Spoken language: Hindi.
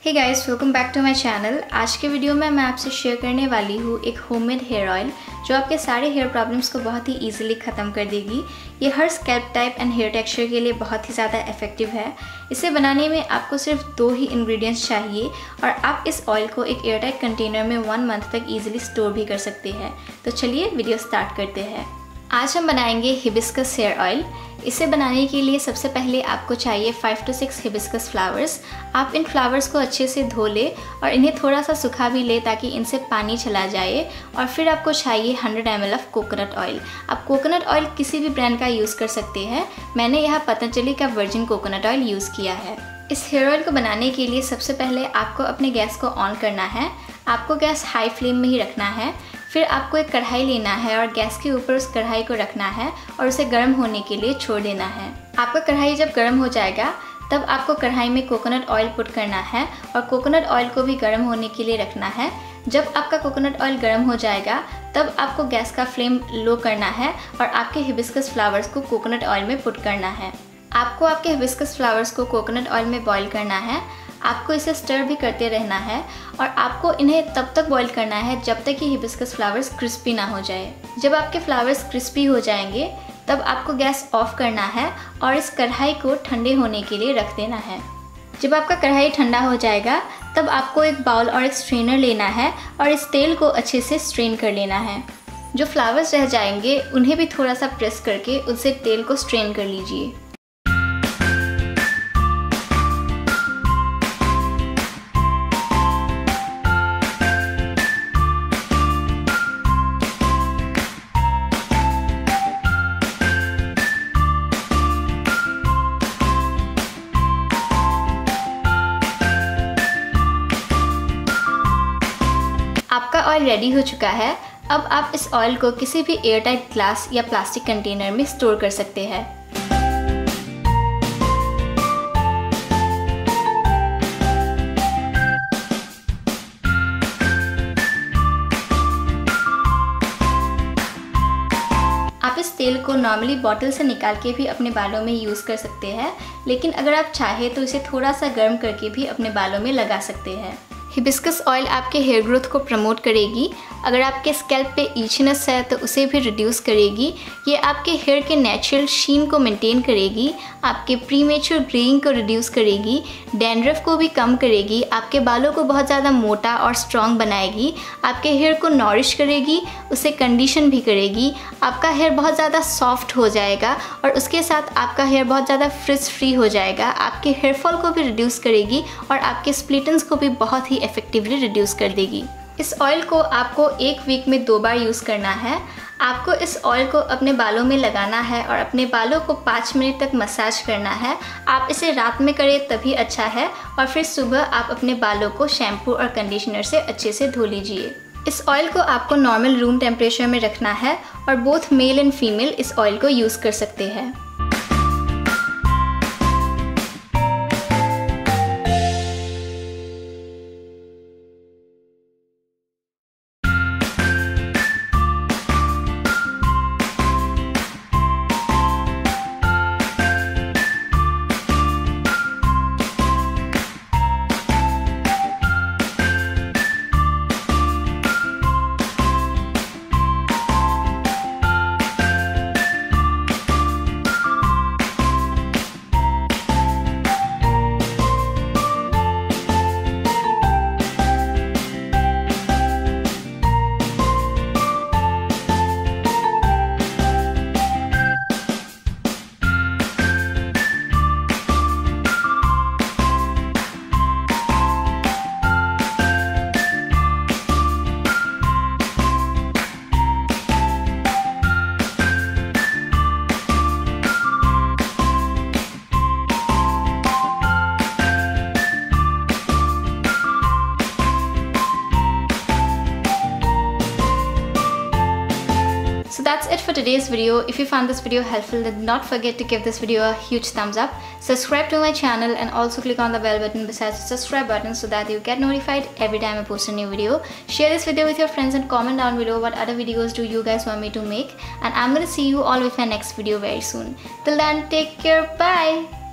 Hey guys, welcome back to my channel. आज के वीडियो में मैं आपसे शेयर करने वाली हूँ एक होममेड हेयर ऑयल जो आपके सारे हेयर प्रॉब्लम्स को बहुत ही इजीली ख़त्म कर देगी। ये हर scalp type and hair texture के लिए बहुत ही ज़्यादा इफेक्टिव है। इसे बनाने में आपको सिर्फ 2 ही इंग्रेडिएंट्स चाहिए और आप इस ऑयल को एक एयरटाइट कंटेनर में 1 मंथ तक ईजिली स्टोर भी कर सकते हैं। तो चलिए वीडियो स्टार्ट करते हैं। आज हम बनाएंगे हिबिस्कस हेयर ऑयल। इसे बनाने के लिए सबसे पहले आपको चाहिए 5 to 6 हिबिस्कस फ्लावर्स। आप इन फ्लावर्स को अच्छे से धो ले और इन्हें थोड़ा सा सुखा भी ले ताकि इनसे पानी चला जाए। और फिर आपको चाहिए 100 ml ऑफ कोकोनट ऑयल। आप कोकोनट ऑयल किसी भी ब्रांड का यूज़ कर सकते हैं। मैंने यहाँ पतंजलि का वर्जिन कोकोनट ऑयल यूज़ किया है। इस हेयर ऑयल को बनाने के लिए सबसे पहले आपको अपने गैस को ऑन करना है। आपको गैस हाई फ्लेम में ही रखना है। फिर आपको एक कढ़ाई लेना है और गैस के ऊपर उस कढ़ाई को रखना है और उसे गर्म होने के लिए छोड़ देना है। आपका कढ़ाई जब गर्म हो जाएगा तब आपको कढ़ाई में कोकोनट ऑयल पुट करना है और कोकोनट ऑयल को भी गर्म होने के लिए रखना है। जब आपका कोकोनट ऑयल गर्म हो जाएगा तब आपको गैस का फ्लेम लो करना है और आपके हिबिस्कस फ्लावर्स को कोकोनट ऑयल में पुट करना है। आपको आपके हिबिस्कस फ्लावर्स को कोकोनट ऑयल में बॉईल करना है। आपको इसे स्टर भी करते रहना है और आपको इन्हें तब तक बॉईल करना है जब तक कि हिबिस्कस फ्लावर्स क्रिस्पी ना हो जाए। जब आपके फ्लावर्स क्रिस्पी हो जाएंगे तब आपको गैस ऑफ करना है और इस कढ़ाई को ठंडे होने के लिए रख देना है। जब आपका कढ़ाई ठंडा हो जाएगा तब आपको एक बाउल और एक स्ट्रेनर लेना है और इस तेल को अच्छे से स्ट्रेन कर लेना है। जो फ्लावर्स रह जाएंगे उन्हें भी थोड़ा सा प्रेस करके उनसे तेल को स्ट्रेन कर लीजिए। आपका ऑयल रेडी हो चुका है। अब आप इस ऑयल को किसी भी एयरटाइट ग्लास या प्लास्टिक कंटेनर में स्टोर कर सकते हैं। आप इस तेल को नॉर्मली बॉटल से निकाल के भी अपने बालों में यूज़ कर सकते हैं, लेकिन अगर आप चाहें तो इसे थोड़ा सा गर्म करके भी अपने बालों में लगा सकते हैं। हिबिस्कस ऑयल आपके हेयर ग्रोथ को प्रमोट करेगी। अगर आपके स्कैल्प पे ईचनेस है तो उसे भी रिड्यूस करेगी। ये आपके हेयर के नेचुरल शीन को मेंटेन करेगी, आपके प्रीमेच्योर ग्रेइंग को रिड्यूस करेगी, डैंड्रफ को भी कम करेगी, आपके बालों को बहुत ज़्यादा मोटा और स्ट्रॉन्ग बनाएगी, आपके हेयर को नॉरिश करेगी, उसे कंडीशन भी करेगी। आपका हेयर बहुत ज़्यादा सॉफ्ट हो जाएगा और उसके साथ आपका हेयर बहुत ज़्यादा फ्रिज फ्री हो जाएगा। आपके हेयर फॉल को भी रिड्यूस करेगी और आपके स्प्लिटेंस को भी बहुत ही इफेक्टिवली रिड्यूस कर देगी। इस ऑयल को आपको 1 वीक में 2 बार यूज़ करना है। आपको इस ऑयल को अपने बालों में लगाना है और अपने बालों को 5 मिनट तक मसाज करना है। आप इसे रात में करें तभी अच्छा है और फिर सुबह आप अपने बालों को शैम्पू और कंडीशनर से अच्छे से धो लीजिए। इस ऑयल को आपको नॉर्मल रूम टेम्परेचर में रखना है और बोथ मेल एंड फीमेल इस ऑयल को यूज़ कर सकते हैं। So that's it for today's video. If you found this video helpful, then do not forget to give this video a huge thumbs up. Subscribe to my channel and also click on the bell button besides the subscribe button so that you get notified every time I post a new video. Share this video with your friends and comment down below what other videos do you guys want me to make. And I'm gonna see you all with my next video very soon. Till then, take care. Bye.